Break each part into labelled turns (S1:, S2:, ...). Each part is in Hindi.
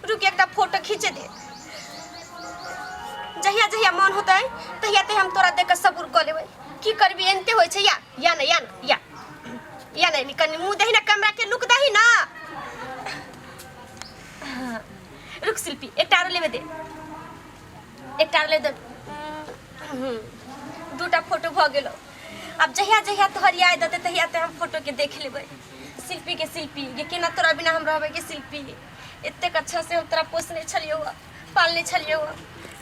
S1: रुक एकटा फोटो खींचे दे। जहिया जहिया मन होता है तहिया ते हम तोरा देख के सबूर कर लेबै। की करबी एनते होय छै या नहीं कनी मुंह दही ना कैमरा के लुक दही ना। रुक शिल्पी एकटा आरो लेबे दे। एकटा आरो ले दे। दूटा फोटो भ गेलो। अब जहिया जहिया तोहर याद आते तहिया ते हम फोटो के देख लेबै। शिल्पी के शिल्पी ये केना तोरा बिना हम रहबै के शिल्पी। एते अच्छा से हम तोरा पोसने छलियो पालने छलियो।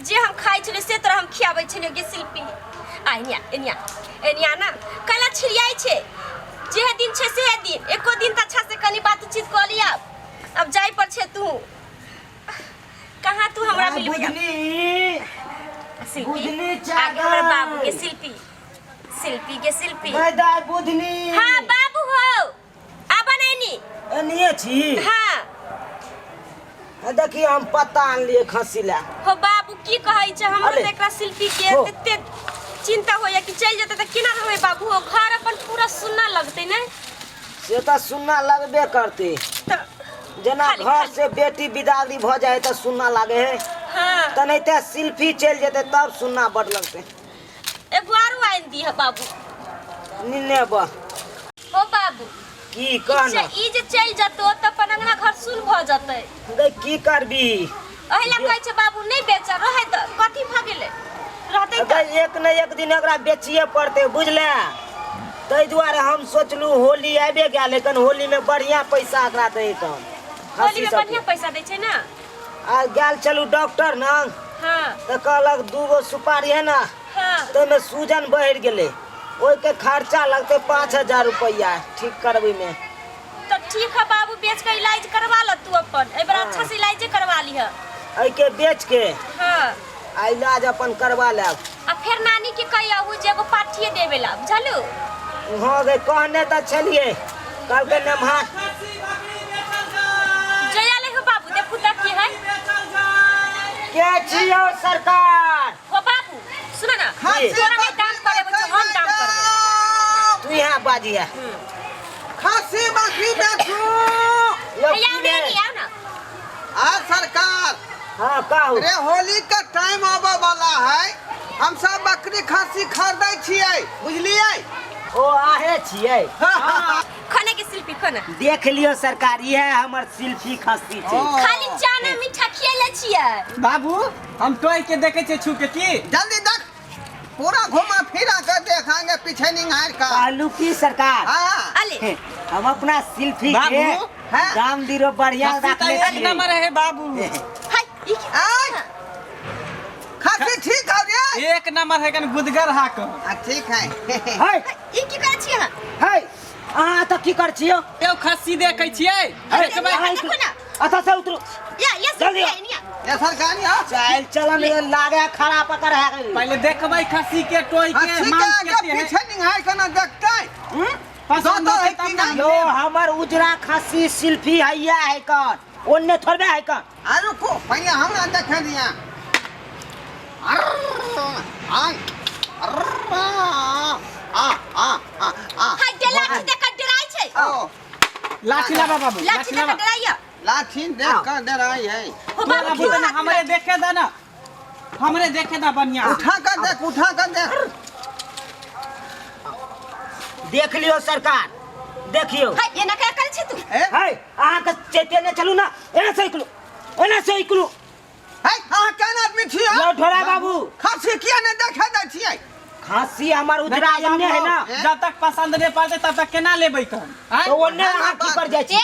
S1: जे हम खाइ छलियो से तोरा हम खियाबै छलियो के शिल्पी। आ एनिया ना कला छिड़ियाई छे। जे दिन छे से दिन एको दिन त अच्छा से कनी बातचीत क लिया। अब जाय पर छे तू कहां तू हमरा मिलबे शिल्पी आगे हमर बाबू के शिल्पी के शिल्पी
S2: दाई बुधनी।
S1: हां बाबू हो आ बनैनी
S2: एनिए छी।
S1: हां
S2: देखिए हम पता आन लिए खसी ला।
S1: हो बाबू की कहै छ हमर एकरा शिल्पी के एते चिंता होय कि चल जते त केना रहबे बाबू हो। घर अपन पूरा सुन्ना लगते ने।
S2: से त सुन्ना लगबे करते जना घर से बेटी विदाई भ जाए त सुन्ना लागे है।
S1: हां
S2: त नहीं त शिल्पी चल जेते तब सुन्ना बड़ लगते।
S1: एगो आरो आइन दी है बाबू
S2: निन्ने बा
S1: हो बाबू
S2: की कहना
S1: ई जे चल जतो त अपन अंगना घर सुन भ जते।
S2: गई की करबी
S1: ओहिला कहै छ बाबू नहीं बेच रहे त कथि भ गेले रहते त
S2: एक न एक दिन एकरा बेचिए पड़ते बुझले। तै दुआरे हम सोचलू होली आबे गया लेकिन होली में बढ़िया पैसा एकरा दे त
S1: होली में बढ़िया पैसा दे छै ना।
S2: आ गेल चलू डॉक्टर न।
S1: हां
S2: त कहलक दूगो सुपारी है ना।
S1: हां
S2: तो में सूजन बढ़ गेले ओइ के खर्चा लगते 5000 रुपया ठीक करबे में।
S1: तो ठीक है बाबू बेच के इलाज करवा ल तू अपन ए बार अच्छा से इलाज करवा ली है।
S2: ऐ के बेच के
S1: हां
S2: आ इलाज अपन करवा लेब।
S1: आ फिर नानी के कहियो जे एगो पाठिए देबे ला बुझलू।
S2: हां गे कहने त चलिए कल के नमहा
S1: जया ले हो बाबू देखू त की है
S2: के छियो सरकार।
S1: हो बाबू सुन ना तोरा में दाम करे बच्चा हम दाम करबे।
S2: तू यहां बाजी है
S3: खासी बकरी बेचू।
S1: आओ ना
S3: आ सरकार
S2: हां कहू
S3: रे होली का टाइम आवे वाला है। हम सब बकरी खासी खरीदै छियै बुझलिए।
S2: ओ आहे छियै
S1: खाने के शिल्पी खाना
S2: देख लियो सरकार ये हमर शिल्पी खस्सी छै।
S1: खाली चाना मीठा खियले छियै
S4: बाबू हम तोय के देखे छे छू के की
S3: जल्दी देख पूरा घुमा फिरा कर देखाएंगे पीछे निहार का।
S2: आलू की सरकार
S3: हां
S1: अले
S2: हम अपना शिल्पी के
S4: बाबू,
S2: दाम दिरो बढ़िया रखले
S4: एक नंबर है बाबू।
S1: हाय ई
S3: खासी ठीक है रे।
S4: एक नंबर है कन गुदगर हाक।
S3: ठीक है
S2: है
S1: ई की करे छियै
S2: है अहाँ त की कर छियो।
S4: एओ खस्सी देखे छियै देखबै
S1: देखो ना
S2: अथा से उतरो
S1: या
S2: जल्दी
S1: निया
S3: ये सरकार यहाँ
S2: चल चलन लागे खड़ा पकड़ है गई।
S4: पहले देखबै खस्सी के टोय के
S3: खस्सी
S4: मांस
S3: के
S4: के है
S3: पीछे निहार के ना देखते।
S4: पसंद
S3: दो
S4: है
S3: है
S4: तब
S3: कि
S4: ना
S3: नहीं?
S2: यो हमर उजरा खस्सी शिल्पी हैया है कर ओन्ने थोड़बे है कर।
S3: आ रुको पहले हमरा देखे दिया।
S1: हाय जे लाठी देख के डराई छै
S4: लाठी लाबा बाबू
S1: लाठी देख के डराइया
S3: लाठी देख कर डराई है।
S1: हो बाबू की बात
S4: हमरे देखे दा ना हमरे देखे दा बढ़िया
S3: उठा कर देख
S2: देख लियो सरकार देखियो
S1: हाय ये ना क्या करे छै तू
S3: है
S2: है अहाँ के चेते ने चलू ना एना से इकलू
S3: आ केन आदमी छियै
S2: यो ढोरा बाबू
S3: खासी किया ने देखे दै छियै।
S2: खस्सी हमर उजरा एन्ने है ना
S4: जब तक पसंद नहीं पड़ते तब तक केना लेबै कम
S2: तो ओन्ने अहाँ की कर जाय छी।
S1: ए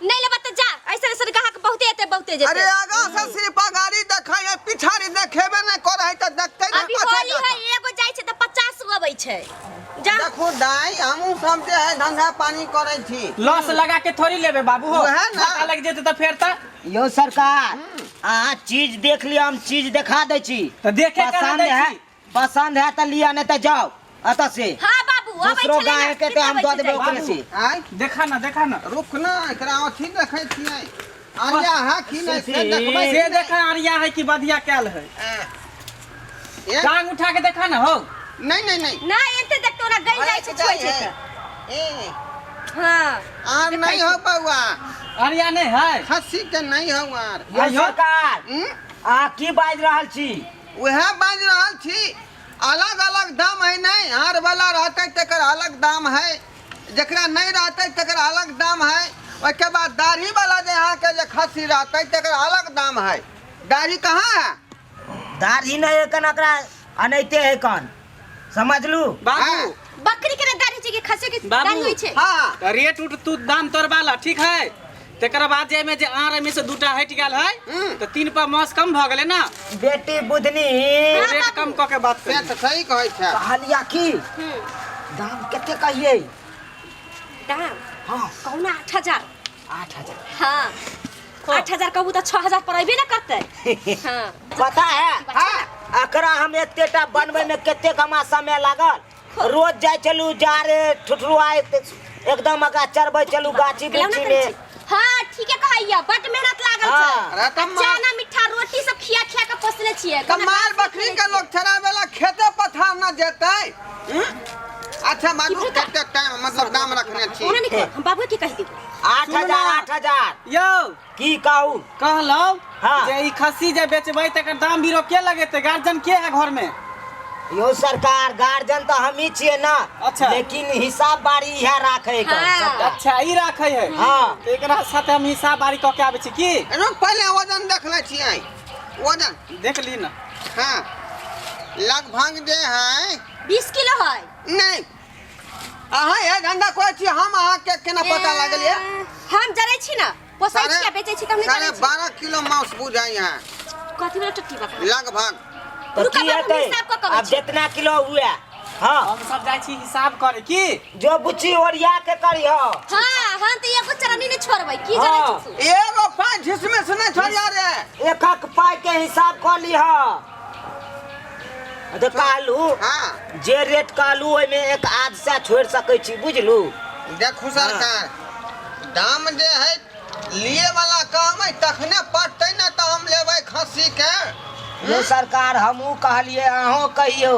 S1: नहीं लेबा त जा ऐसे ऐसे ग्राहक बहुते जेते।
S3: अरे आगा से सिर्फ गाड़ी देखाय है पिछाड़ी देखेबे न करे त देखते न
S1: अभी होली है एगो जाय छै त 50 गो अबै छै जा
S3: देखो दाई हमहू सब जे है धंधा पानी करे छी।
S4: लॉस लगा के थोड़ी लेबे बाबू हो
S3: वहे ना।
S4: घाटा लग जेते त फेर त
S2: यो सरकार अहाँ चीज देख लियो हम चीज दिखा दै छी
S4: त देखे करा दै छी
S2: पसंद है त लिया नहीं त जाओ अत से।
S1: हां बाबू अबै
S2: दूसरो
S1: छै
S2: गाय के ते हम द देबे ओकरे से।
S3: आय
S4: देखा ना
S3: रुक ना एकरा अथी देखे छियै। आरिया है कि नहीं से देखबै
S4: से देखा आरिया है कि बधिया कैल है
S3: ए
S4: टांग उठा के देखा ना हो
S3: नहीं
S1: ना एते देख तोरा गई जाय छै छोय छै
S3: ए
S1: हां
S3: आर नहीं हो बउआ
S4: अरिया नहीं है
S3: खस्सी के नहीं है यार।
S2: यो
S4: आइयो।
S2: सरकार अहाँ की बाजि रहल छी?
S3: वह बाज रहल छी, अलग अलग दाम है नहीं, हार वाला रहते तकर अलग दाम है, जकरा नहीं रहते तकर अलग दाम है। उसके बाद दाढ़ी वाला जे यहाँ के जे खस्सी रहते तकर अलग दाम है। दाढ़ी कहाँ है?
S2: दाढ़ी नहीं है कन एकरा अनैते है कन, समझलू?
S4: बाबू
S1: बकरी के दाढ़ी छै कि खस्सी के
S4: बाबू।
S1: दाढ़ी होइ छै?
S3: हाँ
S4: तो रेट उठ तू दाम तोर वाला ठीक है। तेकर बाद जे में जे आर में से दूटा हट गेल है तो 3 पर मास कम भ गेले ना।
S2: बेटी बुधनी
S4: रेट कम क के बात
S3: से
S4: कर।
S3: तो सही कहै छै।
S2: कहलिया की दाम कते कहिए?
S1: दाम
S2: हाँ
S1: कहू ना 8000।
S2: 8000।
S1: हाँ 8000 कहू तो 6000 पर अबे ना करते। हाँ
S2: पता है
S3: हाँ
S2: एकरा हम एतेटा बनबै में कते कमा समय लागल। रोज जाय चलू जा रे ठुठरुआए एकदम अगा चरबै चलू गाछी बिछी में।
S1: हाँ ठीक है कहैया, बड मेहनत लागल
S2: हाँ।
S1: छै।
S3: अरे तो
S1: चाना मीठा रोटी सब खिया खिया के पोसले छियै।
S3: तो माल बकरी के लोग चरावे वाला खेते पथार न जेतै। अच्छा मालूम
S1: की पता?
S3: कते टाइम मतलब दाम रखने छी।
S1: ओने नहीं हम बाबू के कह दी
S2: 8000 8000
S4: यो
S2: की कहू?
S4: कहलो
S2: हाँ।
S4: जे ई खस्सी जे बेचबै तकर दाम बीरो के लगेते? गार्जियन के है घर में?
S2: यो सरकार गार्जियन तो हम ही छियै ना।
S4: अच्छा।
S2: लेकिन हिसाब बारी इहा राखे
S1: हाँ।
S2: कन।
S4: अच्छा ई राखे है।
S2: हाँ।
S4: तो एकरा साथे हम हिसाब बारी क के आबै छी की?
S3: रुक पहले वजन देख ले छियै। वजन
S4: देख ली ना।
S3: हाँ लगभग जे है
S1: 20 किलो है।
S3: नहीं अहाँ ये धंधा कोई छी, हम अहाँ के केना पता लागल ये?
S1: हम जरै छी ना, पोसै छी आ बेचै छी त हम नहीं जरै छी।
S3: 12 किलो मांस बुझाई है
S1: कथी वाला टट्टी बका?
S3: लगभग।
S2: तो
S1: रुका
S2: की
S1: बाबू,
S2: हेतै?
S1: हिसाब क कहै
S2: अब
S1: छी।
S2: जितना किलो हुए हाँ
S4: हम सब जाय छी हिसाब करे की?
S2: जो बुच्ची ओरिया के करियो।
S1: हाँ हम तो एगो चरनी नहीं छोड़बै की जरै
S2: हाँ।
S1: छी तू?
S3: एगो पाँच झिसमे से नहीं छोड़िया रे।
S2: एक एक पाई के हिसाब कर लीह। तो कहलू
S3: हाँ
S2: जे रेट कहलू ओहि में एक आध से छोड़ सकै छी, बुझलू?
S3: देखू सरकार दाम जे है लिए वाला काम है तखने पड़ते न तो हम लेबै खस्सी के।
S2: यो सरकार हमहू कहलिए अहों कहियो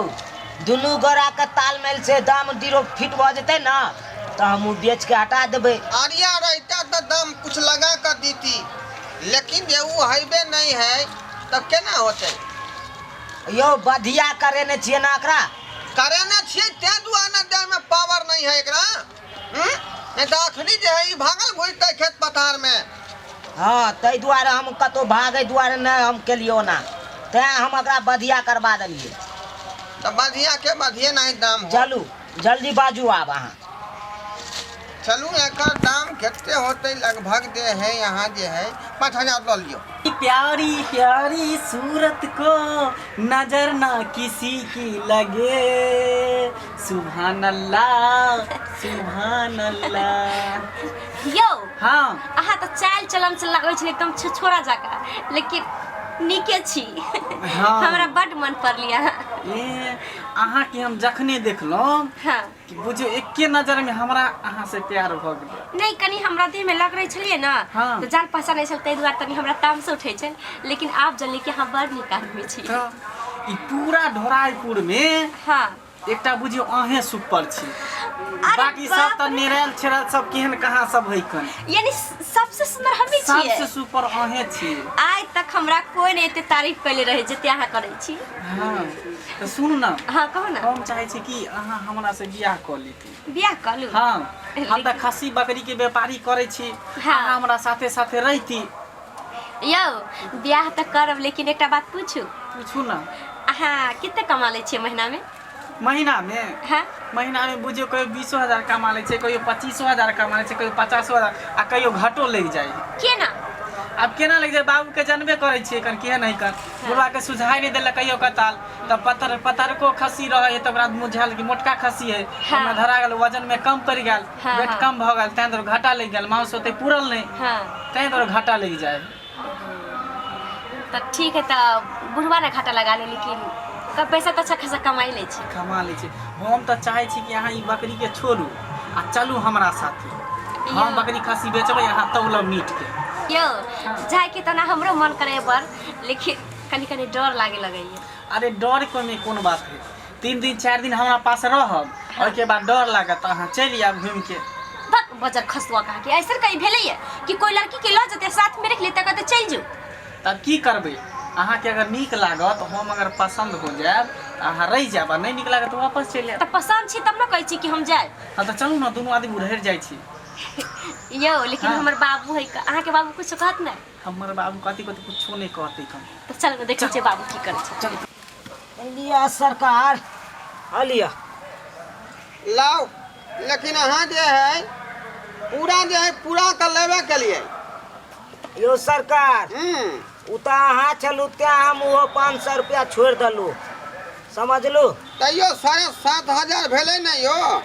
S2: दुनू गोरा के तालमेल से दाम दिरो फिट भ जेतै ना तो हमहू बेच के हटा देबै।
S3: आरिया रहता तो दाम कुछ लगा कर देती, लेकिन ये वो हाईवे नहीं है तब केना होते?
S2: यो बधिया करे ने छियै ना एकरा।
S3: करे न छियै ते दुआरे देह में पावर नहीं है एकरा। नहीं तो अखनी जे है ई भागल घुरते खेत पथार में।
S2: हाँ तै दुआरे हम कतौ भागे दुआरे न हम केलियो ना, तैं हम एकरा बधिया करवा देलिए।
S3: तो बधिया के बधिये नहीं दाम हो।
S2: चलू जल्दी बाजू आब अहाँ।
S3: चलू एकर दाम कितने होते लगभग जे है यहाँ जे है 5000 लो लियो।
S4: प्यारी प्यारी सूरत को नजर ना किसी की लगे। सुभान अल्लाह सुभान अल्लाह।
S1: यो
S4: हाँ
S1: अहाँ तो चाल चलन से लगै छै एकदम छोरा जका, लेकिन नीके छी।
S4: हाँ।
S1: हमरा बड मन पड़लिया।
S4: ए अहाँ के हम जखने देखलहुँ
S1: हाँ
S4: कि बुझियो एके नजर में हमरा अहाँ से प्यार भ गेल।
S1: नहीं कनी हमरा देह में लग रही छलिए ना
S4: हाँ।
S1: तो जान पहचान नहीं छल, ताहि दुआरे तनी हमरा ताम से उठे छै, लेकिन आप जनली कि अहाँ बड़ नीक आदमी छी।
S4: तो ई पूरा ढोराईपुर में
S1: हाँ
S4: एकटा बुझियो अहें सुपर छी।
S1: अरे
S4: बाकी सब
S1: बाप
S4: तो
S1: रे।
S4: निरल छेरल सब केहन कहाँ सब है कन।
S1: यानी सबसे सुंदर हमी छियै।
S4: सबसे सुपर अहें छी।
S1: आज तक हमरा कोई नहीं एते तारीफ कैले रहे जते अहाँ करे छी।
S4: हाँ तो सुन ना,
S1: हाँ कहो ना।
S4: हम चाहे छी कि अहाँ हमरा से बियाह क लीती।
S1: बियाह कलू।
S4: हाँ हम तो खस्सी बकरी के व्यापारी करे छी।
S1: हाँ।
S4: अहाँ हमरा साथे साथे रहती।
S1: यो बियाह तो करब, लेकिन एकटा बात पूछू,
S4: पूछू ना।
S1: अहाँ कितने कमा ले छियै महीना में?
S4: महीना में
S1: हाँ
S4: महीना में बुझियो कहियो 20,000 कमा ले छै, कहियो 25,000 कमा ले छै, कहियो 50,000 आ कहियो घाटो लग जाए।
S1: के ना?
S4: अब केना लग जाए? बाबू के जानबे करे छियै कन केहन है कन। बुढ़वा के सुझाई नहीं देलक कहियो कताल तब पत्थर को खस्सी रहे तो ओकरा मुझाल कि मोटका खस्सी है।
S1: हाँ।
S4: ओमे धरा गेल, वजन में कम पड़ गेल,
S1: हाँ,
S4: वेट
S1: हाँ।
S4: कम भ गेल, तैं तो घाटा लग गेल। मांस ओते पूरल नहीं,
S1: हाँ
S4: तैं तो घाटा लग जाए।
S1: तो ठीक है, तो बुढ़वा ने घाटा लगा ले, लेकिन का पैसा तो अच्छा खासा कमाई ले छी।
S4: कमा ले छै। हम तो चाहे छी कि अहाँ ई बकरी के छोड़ू आ चलू हमरा साथे। हम बकरी खस्सी बेचबै, अहाँ तौलब मीट के।
S1: यो जाए के तो ना हमरो मन करे बर, लेकिन कनी कनी डर लागे लगैया।
S4: अरे डर को में कोन बात है? 3 दिन 4 दिन हमारा पास रहब, और के बाद डर लागत अहाँ चलि आब घूम के।
S1: बजर खसुआ कहा के ऐसा कहीं भेलै है कि कोई लड़की के लो जते साथ में रख लेते कहते चल जाओ।
S4: तब की करबै अहाँ के अगर नीक लागत हम अगर पसंद हो जाएब अहाँ रह जाएब, नहीं नीक लागत वापस चलि जाएब।
S1: तो पसंद छी तब न कहै छी कि हम जाए।
S4: हाँ तो चलू ना दुनू आदमी उधर जाइ छी।
S1: यो लेकिन
S4: हाँ।
S1: हमर बाबू है अहाँ के बाबू कुछ कहत नहीं।
S4: हमर बाबू कथी कथी कुछो नहीं कहते हम।
S1: तो चल देखै छी बाबू की करै छै।
S4: चल
S2: लिया सरकार लिया
S3: लाओ, लेकिन अहाँ जे है पूरा कर लेबे के लिए।
S2: यो सरकार उता अहाँ चलू त्या हम वो 500 रुपया छोड़ दलू, समझलू।
S3: तैयो 7,500 भेले नहीं हो।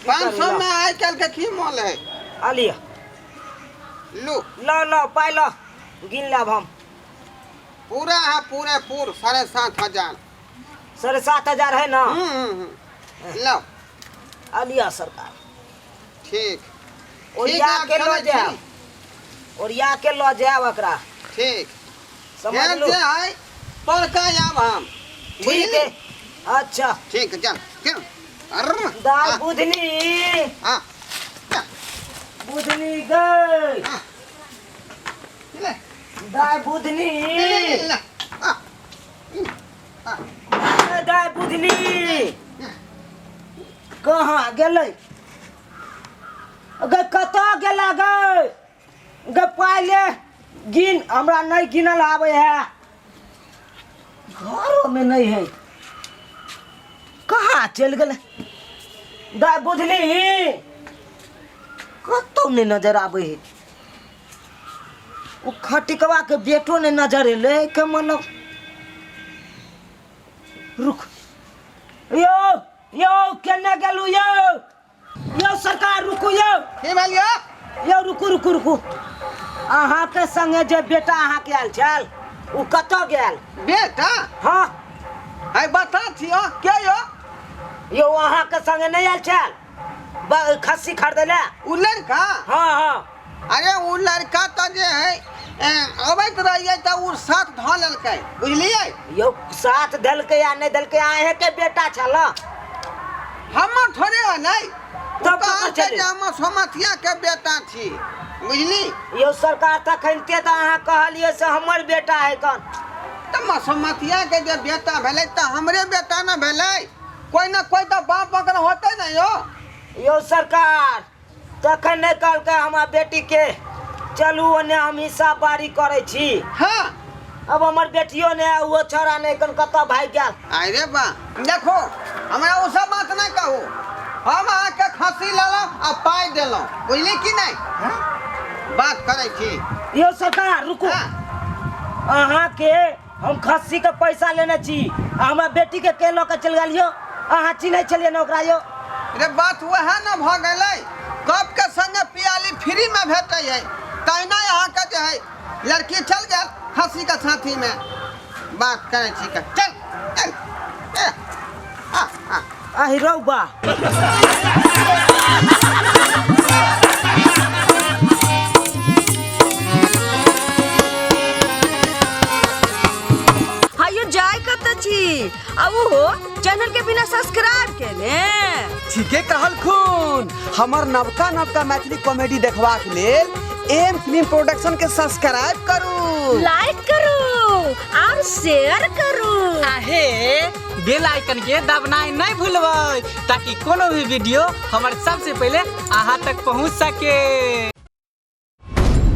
S3: 500 में आइ काल्हि के की मोल है।
S2: लिया
S3: लू
S2: लो लो पाइ लो गिन लेब हम।
S3: पूरा है पूरे 7,500।
S2: 7,500 है ना।
S3: लो
S2: लिया सरकार
S3: ठीक
S2: ओरिया के लो जाए, ओरिया के लो जाए ओकरा,
S3: ठीक
S2: समझलू।
S3: जे है पढ़ आब हम।
S2: ठीक है अच्छा
S3: ठीक है चल चल। अर्र
S2: दाई बुधनी
S3: हाँ
S2: बुधनी गई
S3: हाँ ले
S2: दाई बुधनी
S3: ले हाँ
S2: दाई बुधनी कहाँ गेलै गे कतऽ गेला गे पहिले गिन हमरा नहीं गिनल आवे है, घरों में नहीं है, कहाँ चल गेलै दाई बुधनी कतौ नहीं नजर आवे है। वो खटिकवा के बेटो नहीं नजर एले के मतलब रुक यो यो केने गेलू यो सरकार रुकू
S3: की भेलियो।
S2: यो रुकू रुकू रुकू अहाँ के संगे जे बेटा अहाँ के आयल छल उ कतऽ गेल।
S3: बेटा
S2: हाँ
S3: है बता छियो के यो।
S2: यो अहाँ के संगे नहीं आयल छल खस्सी खरीदे ले।
S3: उ लड़का
S2: हाँ हाँ
S3: अरे उ लड़का तो जे है अबैत रहिए तो उ साथ धऽ लेलकै बुझलिए।
S2: यो साथ देलकै या नहीं देलकै अहे के बेटा छल।
S3: हमर थोड़े है नहीं
S2: तब
S3: कहाँ
S2: कहाँ
S3: से
S2: चले?
S3: जे हम सोमथिया के बेटा छी बुझली।
S2: यो सरकार तखनते तो अहाँ कहलिए से हमर बेटा है कन।
S3: तो सोमथिया के जे बेटा भेलै तो हमरे बेटा न भेलै, कोई न कोई तो बाप अगर होते नहीं हो।
S2: यो सरकार तखन नहीं कहलकै हमार बेटी के चलू ओने हम हिसाब बारी करे छी।
S3: हाँ
S2: अब हमार बेटियो ने वो छोरा ने कन कतऽ भाग गेल।
S3: अरे बा देखो हमरा वो सब बात नहीं कहू, हम आके खस्सी लेलहुँ आ पाइ देलहुँ बुझली कि नहीं। बात करे छी।
S2: यो सरकार रुकू
S3: हाँ।
S2: अहाँ के हम खस्सी के पैसा लेने छी आ हमरा बेटी के केलो के चल गेलियो अहाँ चिन्है छलियै न ओकरा यो।
S3: रे बात वह न भ गेलै कप के संगे पियाली फ्री में भेटै है तहिना यहाँ के जे है लड़की चल गेल खस्सी के साथी में। बात करे छी के चल चल हाँ हाँ
S2: आहि रौबा
S5: हायो जाय कत छी अब हो चैनल के बिना सब्सक्राइब केने।
S6: ठीके कहल खून हमर नवका मैथिली कॉमेडी देखबाक लेल एम फिल्म प्रोडक्शन के सब्सक्राइब करू,
S5: लाइक करू और शेयर करू।
S4: आहे बेल आइकन के दबनाइ नहीं भूलबै ताकि कोनो भी वीडियो हमारे सबसे पहले अहाँ तक पहुँच सके।